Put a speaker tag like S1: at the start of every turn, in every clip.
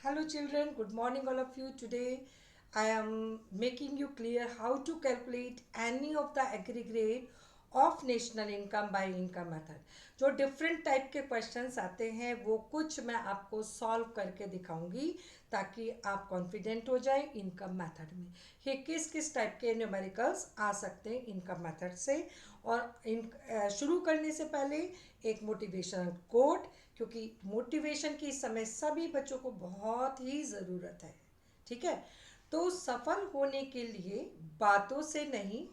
S1: Hello children, good morning all of you. Today I am making you clear how to calculate any of the aggregate of national income by income method. जो different type के questions आते हैं वो कुछ मैं आपको solve करके दिखाऊंगी ताकि आप कॉन्फिडेंट हो जाए इनकम मेथड में। ये किस किस टाइप के न्यूमेरिकल्स आ सकते हैं इनकम मेथड से। और शुरू करने से पहले एक मोटिवेशनल कोट, क्योंकि मोटिवेशन की इस समय सभी बच्चों को बहुत ही ज़रूरत है। ठीक है, तो सफल होने के लिए बातों से नहीं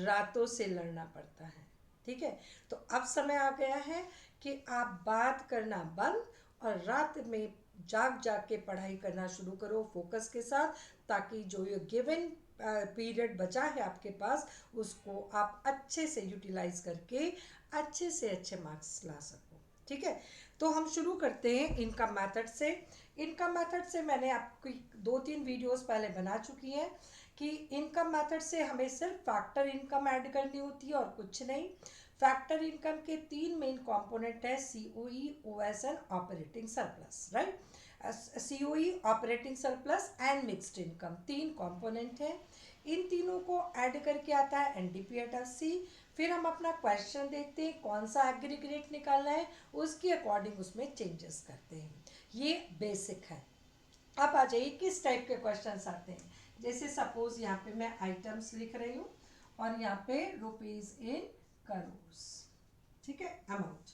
S1: रातों से लड़ना पड़ता है। ठीक है, तो अब समय आ गया है कि आप बात करना बंद और रात में जाग जाग के पढ़ाई करना शुरू करो फोकस के साथ, ताकि जो ये गिवन पीरियड बचा है आपके पास उसको आप अच्छे से यूटिलाइज करके अच्छे से अच्छे मार्क्स ला सको। ठीक है, तो हम शुरू करते हैं इनकम मेथड से। इनकम मेथड से मैंने आपकी 2-3 वीडियोस पहले बना चुकी हैं कि इनकम मेथड से हमें सिर्फ फैक्टर इनकम ऐड करनी होती है और कुछ नहीं। फैक्टर इनकम के 3 मेन कंपोनेंट है, COE, OS and operating surplus. Right, COE, operating surplus and mixed income 3 component हैं। इन तीनों को ऐड करके आता है एनडीपीएट-एफसी। फिर हम अपना क्वेश्चन देखते हैं कौन सा एग्रीगेट निकालना है, उसके अकॉर्डिंग उसमें चेंजेस करते हैं। ये बेसिक है। अब आ जाइए किस टाइप के क्वेश्चंस आते हैं। जैसे सपोज यहाँ पे मैं आइटम्स लिख रही हूँ और यहाँ पे रुपीज इन करोड़। ठीक है, अमाउंट।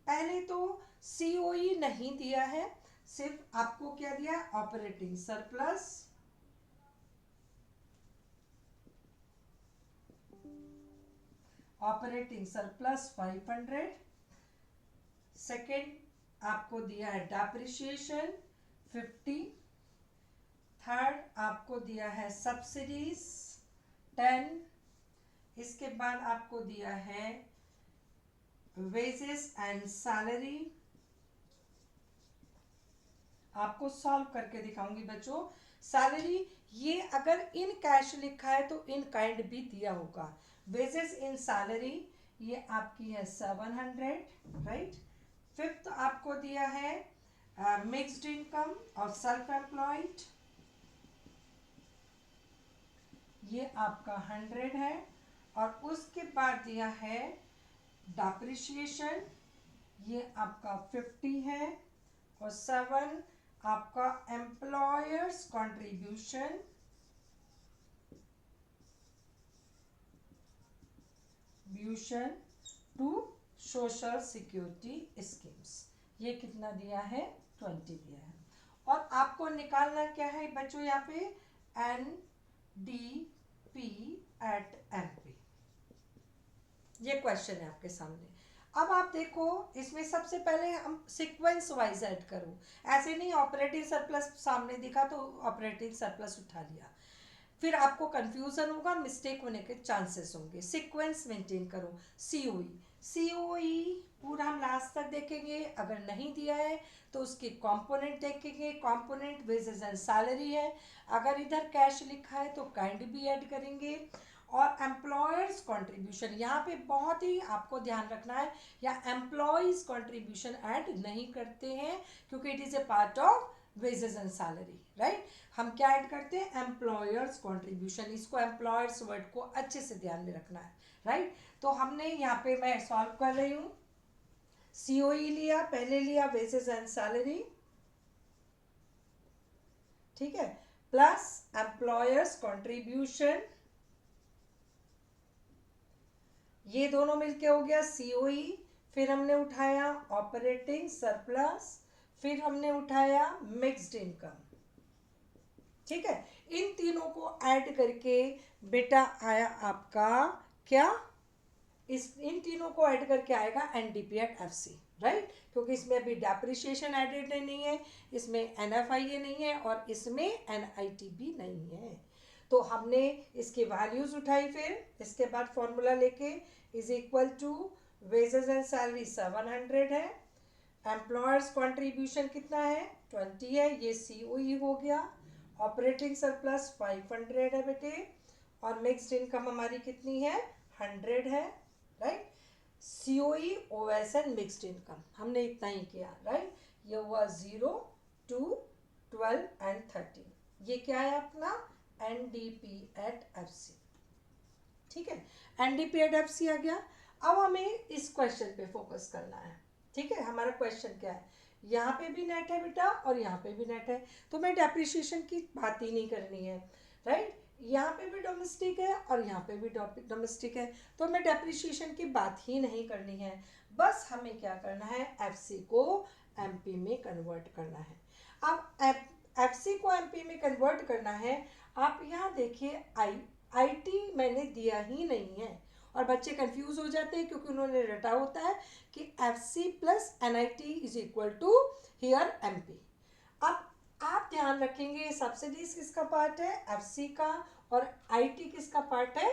S1: पहले तो सीओई नहीं दिया है, सिर्फ आपको क्या दिया, operating surplus, operating surplus 500। Second आपको दिया है डेप्रिसिएशन 50। थर्ड आपको दिया है सब्सिडीज 10। इसके बाद आपको दिया है वेजेस एंड सैलरी। आपको सॉल्व करके दिखाऊंगी बच्चों। सैलरी ये अगर इन कैश लिखा है तो इन काइंड भी दिया होगा। वेजेस इन सैलरी ये आपकी है 700। राइट, फिफ्थ आपको दिया है मिक्स्ड इनकम और सेल्फ एम्प्लॉयड, ये आपका 100 है। और उसके बाद दिया है डेप्रिसिएशन, ये आपका 50 है। और 7 आपका एम्प्लॉयर्स कंट्रीब्यूशन, ब्यूशन टू सोशल सिक्योरिटी स्कीम्स, ये कितना दिया है, 20 दिया है। और आपको निकालना क्या है बच्चों, यहाँ पे N D P at M P, ये क्वेश्चन है आपके सामने। अब आप देखो इसमें सबसे पहले हम सीक्वेंस वाइज ऐड करो, ऐसे नहीं ऑपरेटिंग सरप्लस सामने दिखा तो ऑपरेटिंग सरप्लस उठा लिया, फिर आपको कंफ्यूजन होगा, मिस्टेक होने के चांसेस होंगे। सीक्वेंस मेंटेन करो। सीओई, सीओई पूरा हम लास्ट तक देखेंगे, अगर नहीं दिया है तो उसके कंपोनेंट देखेंगे। कंपोनेंट वेजेस एंड सैलरी है, अगर इधर कैश लिखा है तो काइंड भी ऐड करेंगे। और एम्प्लॉयर्स कंट्रीब्यूशन यहाँ पे बहुत ही आपको ध्यान रखना है, या एम्प्लॉयज कंट्रीब्यूशन ऐड नहीं करते हैं क्योंकि it is a part of wages and salary. Right, हम क्या ऐड करते हैं, एम्प्लॉयर्स कंट्रीब्यूशन। इसको एम्प्लॉयर्स वर्ड को अच्छे से ध्यान में रखना है। राइट, तो हमने यहाँ पे मैं सॉल्व कर रही हूँ। सीओई लिया, पहले लिया वेजेस एंड सैलरी, ठीक है, प्लस एम्प्लॉयर्स कंट्रीब्यूशन, ये दोनों मिलके हो गया सीओई। फिर हमने उठाया ऑपरेटिंग सरप्लस, फिर हमने उठाया मिक्स्ड इनकम। ठीक है, इन तीनों को ऐड करके बेटा आया आपका क्या, इस इन तीनों को ऐड करके आएगा एनडीपीएट-एफसी। राइट, क्योंकि इसमें अभी डेप्रिसिएशन एडेड नहीं है, इसमें एनएफआईए नहीं है और इसमें एनआईटी भी नहीं है। तो हमने इसकी वैल्यूज उठाई, फिर इसके बाद फॉर्मूला लेके is equal to wages and salary 700 है, एम्प्लॉयर्स कंट्रीब्यूशन कितना है 20 है, ये सीओई हो गया, ऑपरेटिंग सरप्लस 500 है बेटे, और मिक्स्ड इनकम हमारी कितनी है 100 है। Right, COE, OS and mixed income हमने इतना ही किया। राइट, ये हुआ 0 to 12 and 13, ये क्या है अपना NDP at FC, ठीक है, NDP at FC आ गया। अब हमें इस क्वेश्चन पे फोकस करना है, ठीक है। हमारा क्वेश्चन क्या है, यहाँ पे भी नेट है बेटा और यहाँ पे भी नेट है, तो मैं डेप्रिसिएशन की बात ही नहीं करनी है, राइट। यहाँ पे भी डोमेस्टिक है और यहाँ पे भी डोमेस्टिक है, तो मैं डेप्रिसिएशन की बात ही नहीं करनी है। बस हमें क्या करना है, FC को MP में कन्वर्ट करना है। अब FC को MP में कन्वर्ट करना है। आप यहाँ देखिए IT मैंने दिया ही नहीं है, और बच्चे कंफ्यूज हो जाते हैं क्योंकि उन्होंने रटा होता है कि FC plus NIT is equal to here MP। अब आप ध्यान रखेंगे सब्सिडीज किसका पार्ट है, FC का, और IT किसका पार्ट है,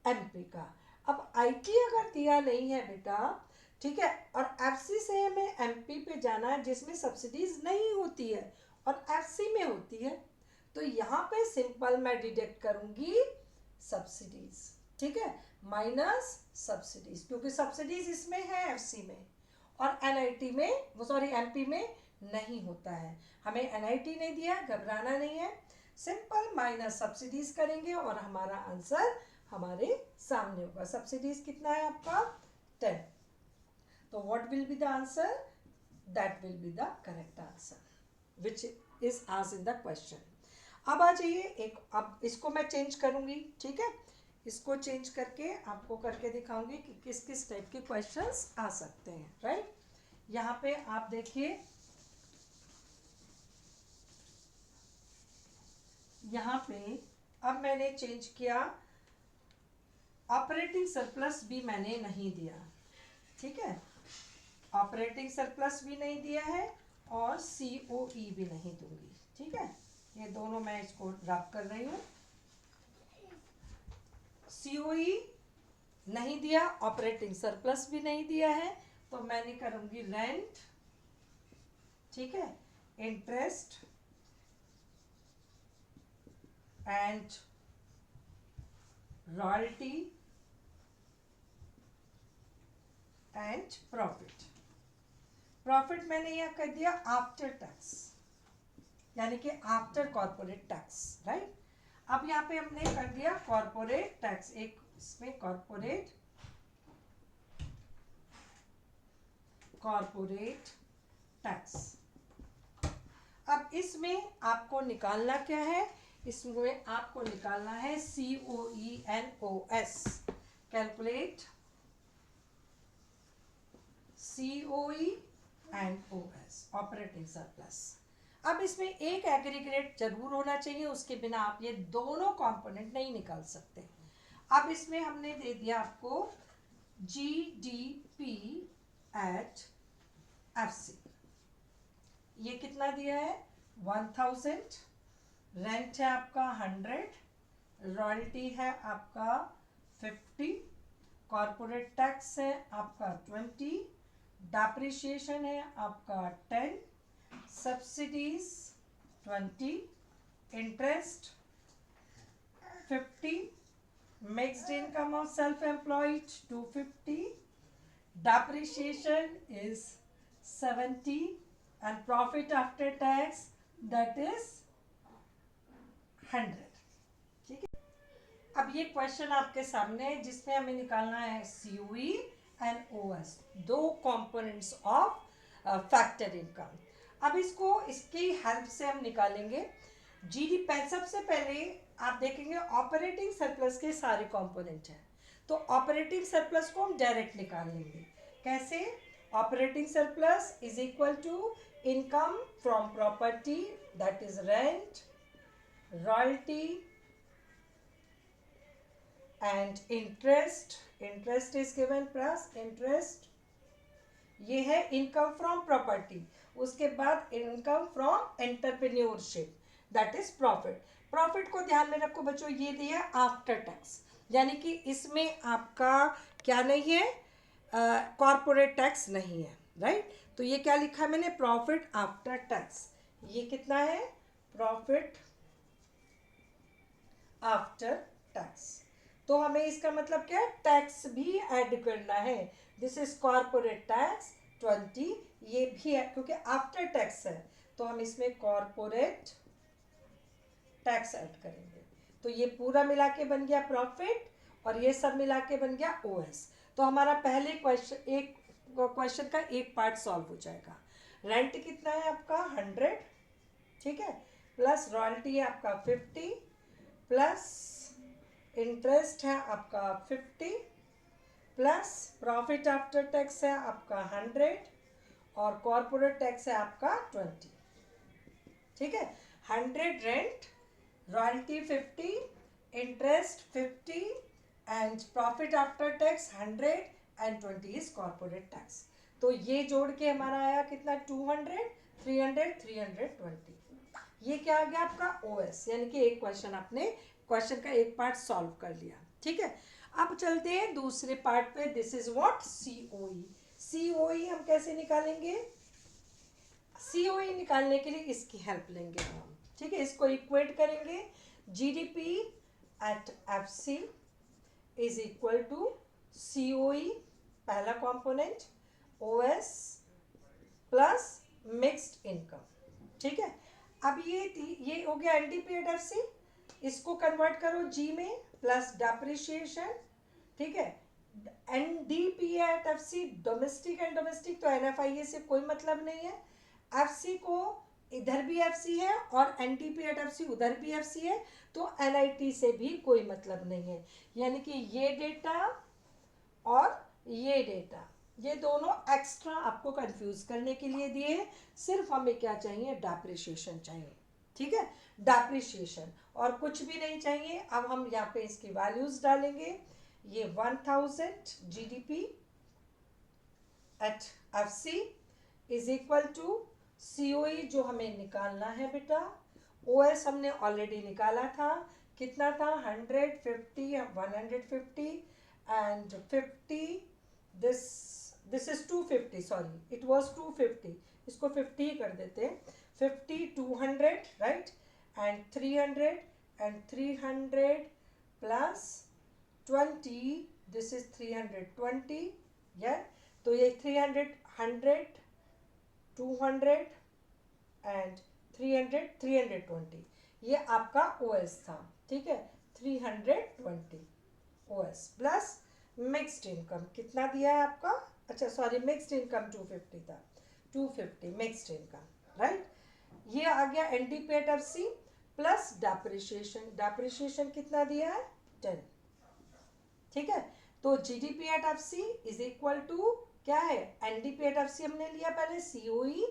S1: MP का। अब IT अगर दिया नहीं है बेटा, ठीक है, और FC से हमें MP पे जाना है जिसमें सब्सिडीज नहीं होती है और FC में होती है, तो यहाँ पे सिंपल मैं डिडक्ट करूंगी सब्सिडीज, ठीक है, माइनस सब्सिडीज, क्योंकि सब्सिडीज इसमें है FC में, और NIT में, वो सॉरी MP में नहीं होता है। हमें NIT नहीं दिया, घबराना नहीं है, सिंपल माइनस सब्सिडीज करेंगे और हमारा आंसर हमारे सामने होगा। सब्सिडीज कितना है आपका 10, तो what will be the answer, that will be the correct answer which is asked in the question. अब आ जाइए एक, अब इसको मैं चेंज करूंगी, ठीक है, इसको चेंज करके आपको करके दिखाऊंगी कि किस किस टाइप के क्वेश्चंस आ सकते हैं, राइट। यहाँ पे आप देखिए, यहाँ पे अब मैंने चेंज किया, ऑपरेटिंग सरप्लस भी मैंने नहीं दिया, ठीक है, ऑपरेटिंग सरप्लस भी नहीं दिया है और COE भी नहीं दूंगी, ठीक है, ये दोनों मैं इसको ड्रॉप कर रही हूँ। COE नहीं दिया, ऑपरेटिंग सरप्लस भी नहीं दिया है, तो मैंने करूंगी रेंट, ठीक है, interest and royalty and profit. Profit मैंने यह कर दिया आफ्टर टैक्स, यानी कि आफ्टर कॉर्पोरेट टैक्स, राइट। अब यहाँ पे हमने कर दिया कॉर्पोरेट टैक्स, एक इसमें कॉर्पोरेट टैक्स। अब इसमें आपको निकालना क्या है, इसमें आपको निकालना है COENOS, calculate COENOS, operating surplus. अब इसमें एक एग्रीगेट जरूर होना चाहिए, उसके बिना आप ये दोनों कंपोनेंट नहीं निकाल सकते। अब इसमें हमने दे दिया आपको GDP at FC, ये कितना दिया है 1000, रेंट है आपका 100, रॉयल्टी है आपका 50, कॉर्पोरेट टैक्स है आपका 20, डेप्रिसिएशन है आपका 10, subsidies 20, interest 50, mixed income of self-employed 250, depreciation is 70, and profit after tax that is 100, ठीक है। अब ये क्वेश्चन आपके सामने है जिसमें हमें निकालना है COE एंड OS, दो कंपोनेंट्स ऑफ फैक्टर इनकम। अब इसको इसकी हेल्प से हम निकालेंगे GDP। सबसे पहले आप देखेंगे ऑपरेटिंग सरप्लस के सारे कंपोनेंट हैं, तो ऑपरेटिंग सरप्लस को हम डायरेक्ट निकाल लेंगे। कैसे, operating surplus is equal to income from property, that is rent, royalty and interest, interest is given plus interest, ये है इनकम फ्रॉम प्रॉपर्टी। उसके बाद income from entrepreneurship, that is profit. Profit को ध्यान में रखो बच्चों, ये दिया आफ्टर टैक्स, यानी कि इसमें आपका क्या नहीं है, कॉर्पोरेट टैक्स नहीं है, राइट। तो ये क्या लिखा है मैंने, प्रॉफिट आफ्टर टैक्स। ये कितना है, प्रॉफिट आफ्टर टैक्स। तो हमें इसका मतलब क्या है, टैक्स भी ऐड करना है। दिस इज कॉर्पोरेट टैक्स 20, ये भी है क्योंकि आफ्टर टैक्स है, तो हम इसमें कॉरपोरेट टैक्स ऐड करेंगे। तो ये पूरा मिला के बन गया प्रॉफिट और ये सब मिला के बन गया ओएस। तो हमारा पहले क्वेश्चन का एक पार्ट सॉल्व हो जाएगा। रेंट कितना है आपका 100, ठीक है, प्लस रॉयल्टी है आपका 50, प्लस इंटरेस्ट है आपका 50, प्लस प्रॉफिट आफ्टर टैक्स है आपका 100 और कॉर्पोरेट टैक्स है आपका 20, ठीक है। 100 rent, royalty 50, interest 50 and profit after tax 100 and 20 is corporate tax. तो ये जोड़ के हमारा आया कितना 200, 300, 320। ये क्या आ गया आपका ओएस, यानी कि एक क्वेश्चन आपने क्वेश्चन का एक पार्ट सॉल्व कर लिया, ठीक है। अब चलते हैं दूसरे पार्ट पे। This is what COE. COE हम कैसे निकालेंगे? सीओई निकालने के लिए इसकी हेल्प लेंगे हम, ठीक है। इसको इक्वेट करेंगे। GDP at FC is equal to COE पहला component, OS plus mixed income, ठीक है। अब ये हो गया एनडीपी एट एफसी, इसको कन्वर्ट करो जी में, प्लस डेप्रिसिएशन, ठीक है। NDP at FC domestic and domestic, तो एनएफआईए से कोई मतलब नहीं है। एफसी को इधर भी एफसी है और एनडीपी एट एफसी उधर भी एफसी है, तो एनआईटी से भी कोई मतलब नहीं है। यानी कि ये डेटा और ये डेटा, ये दोनों एक्स्ट्रा आपको कंफ्यूज करने के लिए दिए हैं। सिर्फ हमें क्या चाहिए? डेप्रिसिएशन चाहिए, ठीक है, डेप्रिसिएशन, और कुछ भी नहीं चाहिए। अब हम यहाँ पे इसकी वैल्यूज डालेंगे। ये 1000 GDP at FC is equal to COE जो हमें निकालना है बेटा। ओएस हमने ऑलरेडी निकाला था, कितना था 150, 150 and 50, this is 250, sorry it was 250, इसको 50 कर देते हैं। 50, 200, right, and 300 and 300 plus 20, this is 320, या तो ये 300, 100, 200 एंड 300, 320, ये आपका ओएस था, ठीक है। 320 ओएस प्लस मिक्स्ड इनकम कितना दिया है आपका? अच्छा सॉरी, मिक्स्ड इनकम 250 था, 250 मिक्स्ड इनकम, राइट। ये आ गया NDP at FC plus depreciation. Depreciation कितना दिया है? 10, ठीक है। तो GDP at FC is equal to क्या है? एनडीपी एट एफसी हमने लिया पहले, COE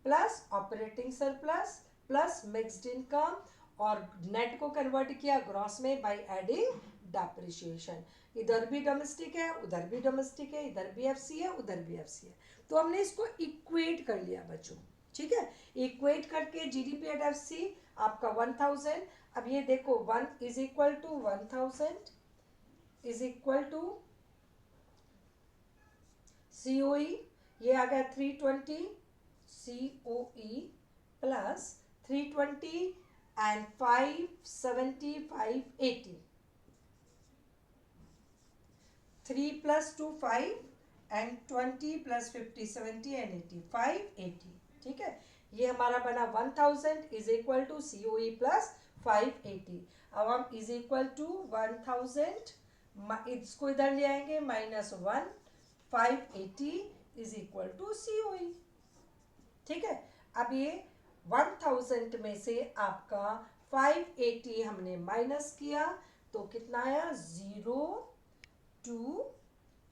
S1: plus operating surplus plus mixed income, और नेट को कन्वर्ट किया ग्रॉस में बाय एडिंग डेप्रिसिएशन। इधर भी डोमेस्टिक है, उधर भी डोमेस्टिक है, इधर भी एफसी है, उधर भी एफसी है, तो हमने इसको इक्वेट कर लिया बच्चों, ठीक है। इक्वेट करके जीडीपी एट एफसी आपका 1000। अब ये देखो 1 is equal to 1000 is equal to COE, ये आ गया 320 COE plus 320 and 570, 580, 3 plus 2 5 and 20 plus 50 70 and 80, 580, ठीक है। ये हमारा बना 1000 is equal to COE plus 580। अब हम इज इक्वल टू 1000, इसको इधर ले आएंगे -1, 580 इज इक्वल टू सीओई, ठीक है। अब ये 1000 में से आपका 580 हमने माइनस किया तो कितना आया? 0, 2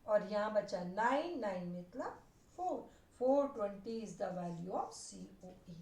S1: और यहाँ बचा 9, 9 मतलब 4, 420 is the value of COE.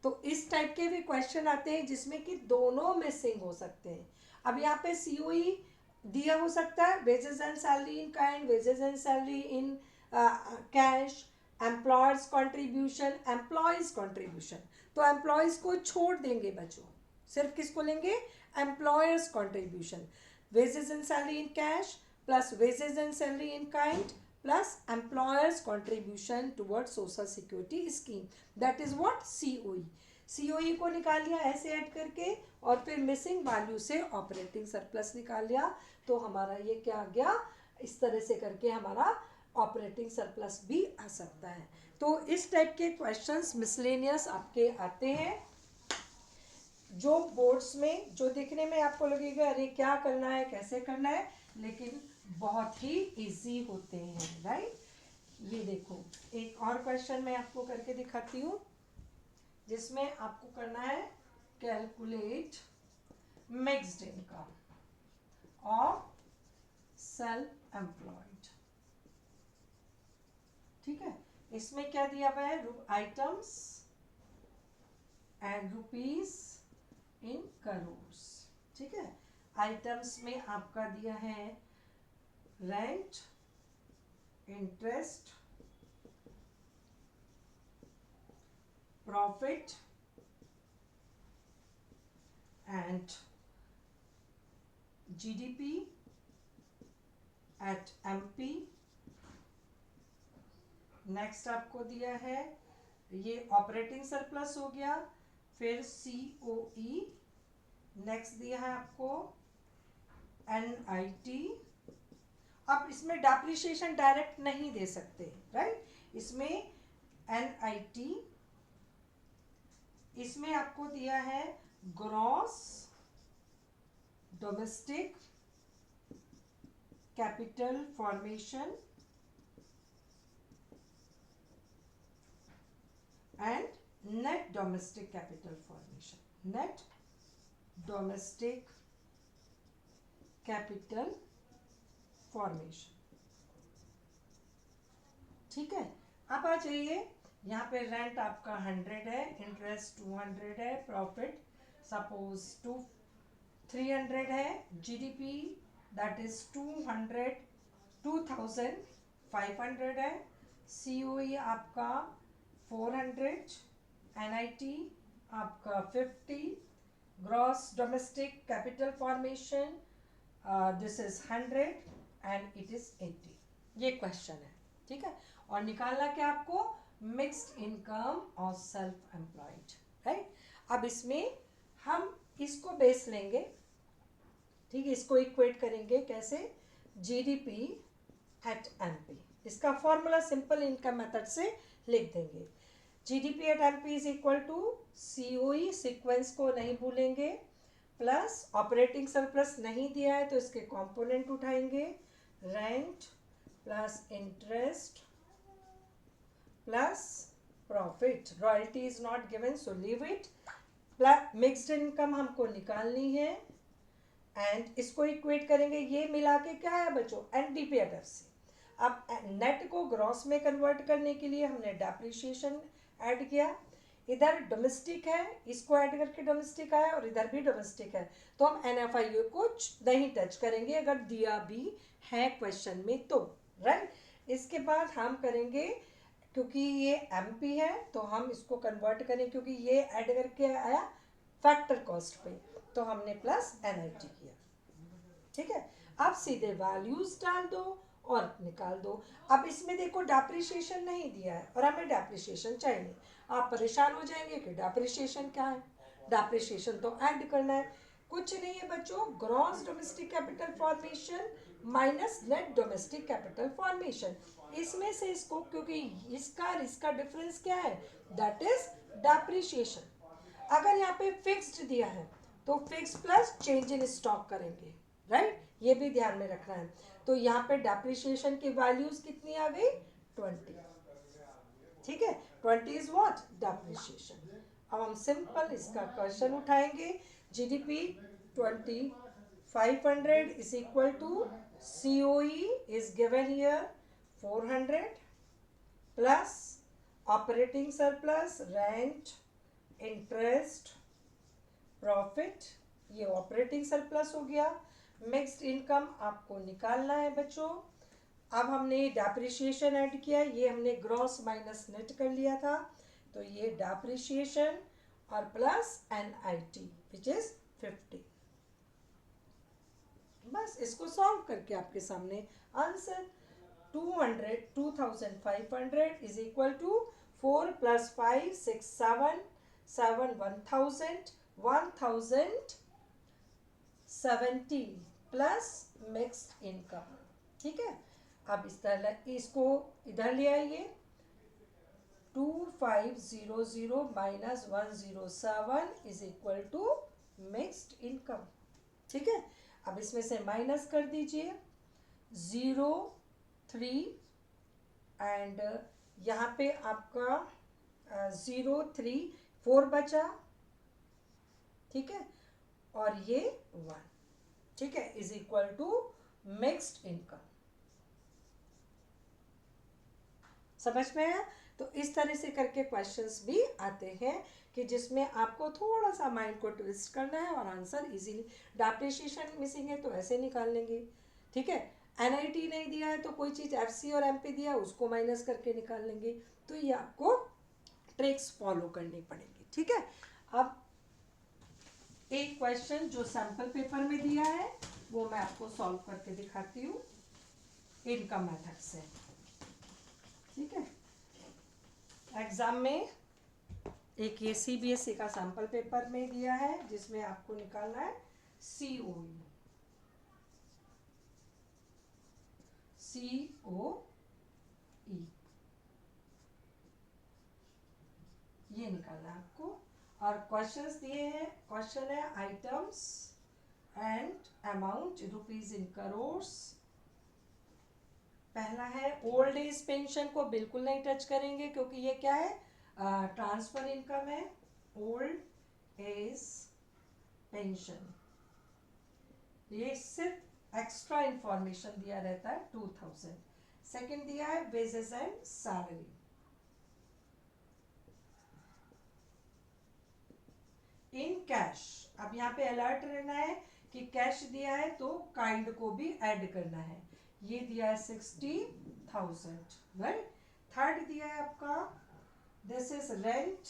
S1: तो इस टाइप के भी क्वेश्चन आते हैं जिसमें कि दोनों मिसिंग हो सकते हैं। अब यहाँ पे सीओई दिया हो सकता है wages and salary in kind, wages and salary in cash, employers contribution, employees contribution, तो एम्प्लॉयज को छोड़ देंगे बच्चों, सिर्फ किसको लेंगे? Employers contribution. Wages and salary in cash plus wages and salary in kind plus employers contribution toward social security scheme, that is what COE. COE को निकाल लिया ऐसे ऐड करके और फिर मिसिंग वैल्यू से ऑपरेटिंग सरप्लस निकाल लिया, तो हमारा ये क्या आ गया? इस तरह से करके हमारा ऑपरेटिंग सरप्लस भी आ सकता है। तो इस टाइप के क्वेश्चंस मिसलेनियस आपके आते हैं, जो बोर्ड्स में जो दिखने में आपको लगेगा अरे क्या करना है कैसे करना है, लेकिन बहुत ही इजी होते हैं, राइट। ये देखो एक और क्वेश्चन मैं आपको करके दिखाती हूँ, जिसमें आपको करना है calculate mixed income of self employed. ठीक है, इसमें क्या दिया हुआ है, items and rupees in crores. ठीक है, आइटम्स में आपका दिया है rent, interest, profit and GDP at MP. Next आपको दिया है ये ऑपरेटिंग सरप्लस हो गया, फिर सीओई, नेक्स्ट दिया है आपको एनआईटी। अब इसमें डेप्रिसिएशन डायरेक्ट नहीं दे सकते, राइट, इसमें एनआईटी, इसमें आपको दिया है gross domestic capital formation and net domestic capital formation, net domestic capital formation. ठीक है, अब आ जाइए, यहाँ पे रेंट आपका 100 है, इंटरेस्ट 200 है, प्रॉफिट सपोज 300 है, जीडीपी दैट इज 2500 है, सीओई आपका 400, एनआईटी आपका 50, gross domestic capital formation this is 100 and it is 80। ये क्वेश्चन है, ठीक है। और निकालना क्या आपको, मिक्स्ड इनकम और सेल्फ एम्प्लॉयड, राइट। अब इसमें हम इसको बेस लेंगे, ठीक है, इसको इक्वेट करेंगे कैसे, जीडीपी एट एमपी। इसका फॉर्मूला सिंपल इनकम मेथड से लिख देंगे, GDP at MP is equal to COE, sequence को नहीं भूलेंगे, प्लस ऑपरेटिंग सरप्लस नहीं दिया है तो इसके कंपोनेंट उठाएंगे, rent plus interest plus profit, royalty is not given so leave it, plus mixed income हमको निकालनी है एंड इसको इक्वेट करेंगे, ये मिला के क्या है बच्चों, एनडीपीएफ से। अब नेट को ग्रॉस में कन्वर्ट करने के लिए हमने डेप्रिसिएशन ऐड किया, इधर डोमेस्टिक है, इसको ऐड करके डोमेस्टिक आया और इधर भी डोमेस्टिक है, तो हम एनएफआईयू को नहीं टच करेंगे अगर दिया भी है क्वेश्चन में तो, राइट। इसके बाद हम करेंगे, क्योंकि ये एमपी है तो हम इसको कन्वर्ट करें, क्योंकि ये ऐड करके आया फैक्टर कॉस्ट पे, तो हमने प्लस एनआईटी किया। ठीक है, अब सीधे वैल्यूज डाल दो और निकाल दो। अब इसमें देखो डेप्रिसिएशन नहीं दिया है और हमें डेप्रिसिएशन चाहिए, आप परेशान हो जाएंगे कि डेप्रिसिएशन क्या है, डेप्रिसिएशन तो ऐड करना है, कुछ नहीं है बच्चों, gross domestic capital formation minus net domestic capital formation, इसमें से इसको, क्योंकि इसका डिफरेंस क्या है, दैट इज डेप्रिसिएशन। अगर यहाँ पे फिक्स्ड दिया है तो fix plus change in stock करेंगे, राइट, ये भी ध्यान में रखना है। तो यहाँ पे डेप्रिसिएशन की वैल्यूज कितनी आ गई, 20। ठीक है, 20 इज व्हाट, डेप्रिसिएशन। अब हम सिंपल इसका क्वेश्चन उठाएंगे, GDP 2500 is equal to COE is given here 400 plus operating surplus, rent, interest, profit, ये ऑपरेटिंग सरप्लस हो गया। मिक्स्ड इनकम आपको निकालना है बच्चों, अब हमने डेप्रिसिएशन ऐड किया, ये हमने ग्रॉस माइनस नेट कर लिया था, तो ये डेप्रिसिएशन और प्लस एनआईटी विच इज 50। बस इसको सॉल्व करके आपके सामने answer 2500 is equal to 4 + 5 6 7 7 1000 1070 plus mixed income. ठीक है, अब इस तरह इसको इधर ले आइए, 2500 minus 107 is equal to mixed income. ठीक है, अब इसमें से माइनस कर दीजिए 03 एंड यहाँ पे आपका 034 बचा, ठीक है, और ये 1, ठीक है, is equal to mixed income. समझ में आया? तो इस तरह से करके क्वेश्चंस भी आते हैं कि जिसमें आपको थोड़ा सा माइंड को ट्विस्ट करना है और आंसर इजीली, डिप्रिसिएशन मिसिंग है तो ऐसे निकाल लेंगे, ठीक है, एनआईटी नहीं दिया है तो कोई चीज़ एफसी और एमपी दिया है उसको माइनस करके निकाल लेंगे। तो ये आपको ट्रिक्स फॉलो करनी पड़ेगी, ठीक है। अब एक क्वेश्चन जो सैम्पल पेपर में दिया है वो मैं आपको सॉल्व करके दिखाती हूँ इनकम मेथड से, ठीक है। एग्जाम में एक ये सीबीएसई का सैम्पल पेपर में दिया है जिसमें आपको निकालना है सीओई, ये निकालना है आपको। और क्वेश्चंस दिए हैं, क्वेश्चन है items and amount rupees in crores. पहला है ओल्ड एज पेंशन को बिल्कुल नहीं टच करेंगे क्योंकि ये क्या है, ट्रांसफर इनकम है। ओल्ड एज पेंशन ये सिर्फ एक्स्ट्रा इंफॉर्मेशन दिया रहता है 2000। सेकंड दिया है wages and salary, in cash. अब यहाँ पे अलर्ट रहना है कि कैश दिया है तो काइंड को भी ऐड करना है। ये दिया है 60,000, राइट। थर्ड दिया है आपका this is rent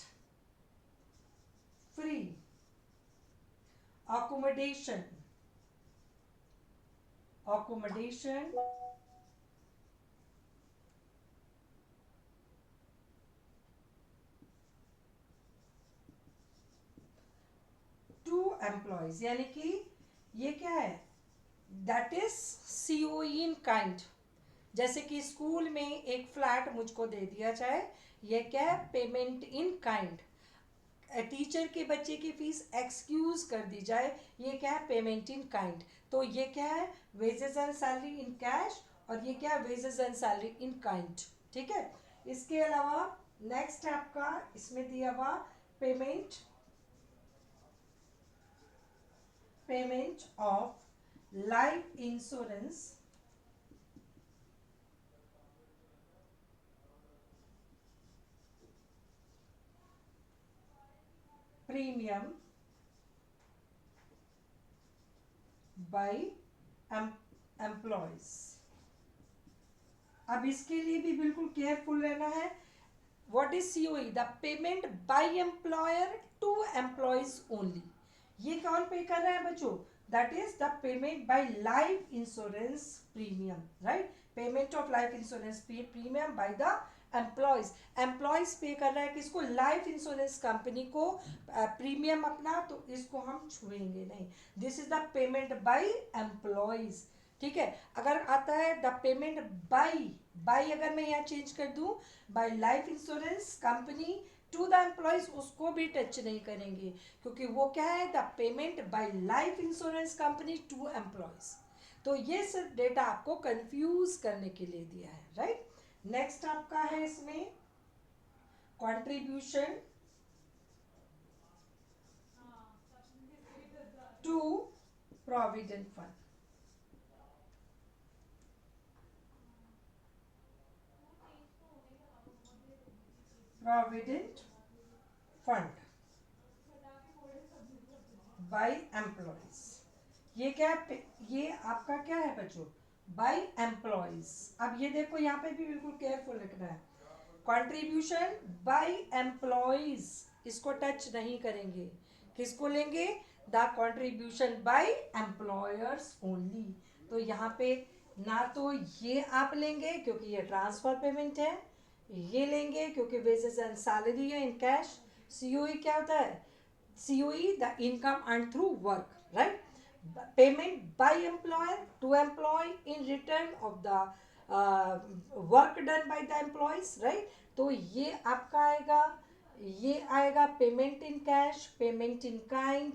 S1: free accommodation, to employees, यानी कि ये क्या है, that is COE in kind. जैसे कि स्कूल में एक फ्लैट मुझको दे दिया जाए, ये क्या है, पेमेंट इन काइंड। टीचर के बच्चे की फीस एक्सक्यूज कर दी जाए, ये क्या है, पेमेंट इन काइंड। तो ये क्या है, wages and salary in cash, और ये क्या है, wages and salary in kind, ठीक है। इसके अलावा नेक्स्ट है आपका इसमें दिया हुआ payment of life insurance premium by employees. अब इसके लिए भी बिल्कुल केयरफुल रहना है। What is COE, the payment by employer to employees only. ये कौन पे कर रहा है बच्चों, that is the payment by life insurance premium, right. Payment of life insurance premium by the employees pay कर रहा है किसको, लाइफ इंश्योरेंस कंपनी को प्रीमियम अपना, तो इसको हम छुएंगे नहीं। This is the payment bye employees, ठीक है। अगर आता है द पेमेंट बाय अगर मैं यहाँ चेंज कर दूं by life insurance company to the employees, उसको भी टच नहीं करेंगे क्योंकि वो क्या है, the payment by life insurance company to employees. तो ये सिर्फ डेटा आपको कंफ्यूज करने के लिए दिया है, राइट। नेक्स्ट आपका है इसमें contribution to provident fund. Provident fund by employees, ये क्या, ये आपका क्या है बच्चों, बाय एम्प्लॉयज। अब ये देखो यहाँ पे भी बिल्कुल केयरफुल रखना है, कंट्रीब्यूशन बाय एम्प्लॉयज, इसको टच नहीं करेंगे। किसको लेंगे, the contribution by employers only. तो यहाँ पे ना तो ये आप लेंगे क्योंकि ये ट्रांसफर पेमेंट है, ये लेंगे क्योंकि वेजेस एंड सैलरी है इन कैश। सीओई क्या होता है, COE, the income earned through work, right? Payment by employer to employee in return of the work done by the employees, right. तो ये आपका आएगा, ये आएगा payment in cash, payment in kind,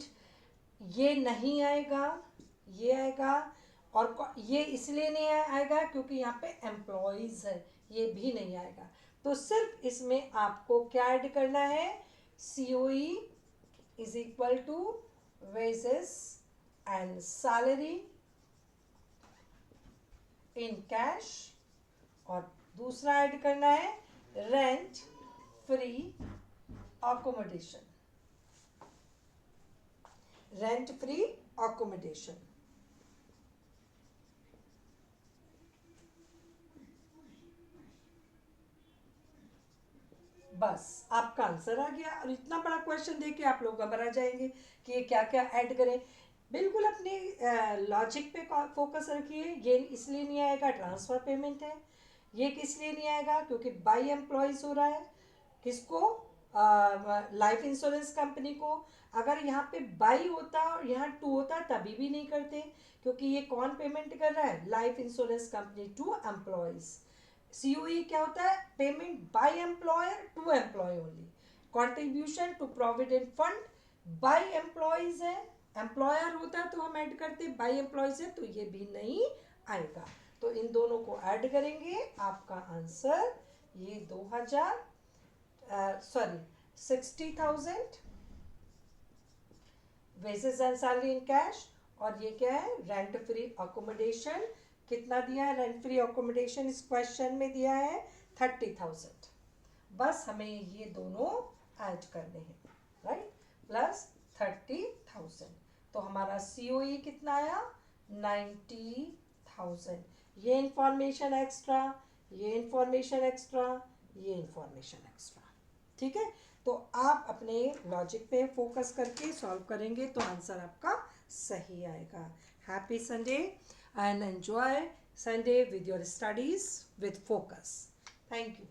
S1: ये नहीं आएगा, ये आएगा। और ये इसलिए नहीं आएगा क्योंकि यहाँ पे एम्प्लॉयज है, ये भी नहीं आएगा। तो सिर्फ इसमें आपको क्या ऐड करना है, COE is equal to wages and salary in cash, और दूसरा ऐड करना है rent free accommodation, rent free accommodation. बस आपका आंसर आ गया। और इतना बड़ा क्वेश्चन देके आप लोग घबरा जाएंगे कि ये क्या क्या ऐड करें। बिल्कुल अपने लॉजिक पे फोकस रखिए। ये इसलिए नहीं आएगा, ट्रांसफर पेमेंट है। ये किस लिए नहीं आएगा, क्योंकि बाई एम्प्लॉयज हो रहा है। किसको, लाइफ इंश्योरेंस कंपनी को। अगर यहाँ पे बाई होता और यहाँ टू होता तभी भी नहीं करते, क्योंकि ये कौन पेमेंट कर रहा है, life insurance company to employees. COE क्या होता है, payment by employer to employee only. Contribution to provident fund by employees है, एम्प्लॉयर होता तो हम ऐड करते, बाय एम्प्लॉयज है तो ये भी नहीं आएगा। तो इन दोनों को ऐड करेंगे, आपका आंसर ये 60,000 wages and salary in cash. और ये क्या है, रेंट फ्री अकोमोडेशन। कितना दिया है रेंट फ्री अकोमोडेशन, इस क्वेश्चन में दिया है 30,000। बस हमें ये दोनों ऐड करने हैं, राइट, प्लस 30,000। तो हमारा COE कितना आया, 90,000। ये इंफॉर्मेशन एक्स्ट्रा, ये इंफॉर्मेशन एक्स्ट्रा, ये इंफॉर्मेशन एक्स्ट्रा। ठीक है, तो आप अपने लॉजिक पे फोकस करके सॉल्व करेंगे तो आंसर आपका सही आएगा। Happy Sunday and enjoy Sunday with your studies with focus. Thank you.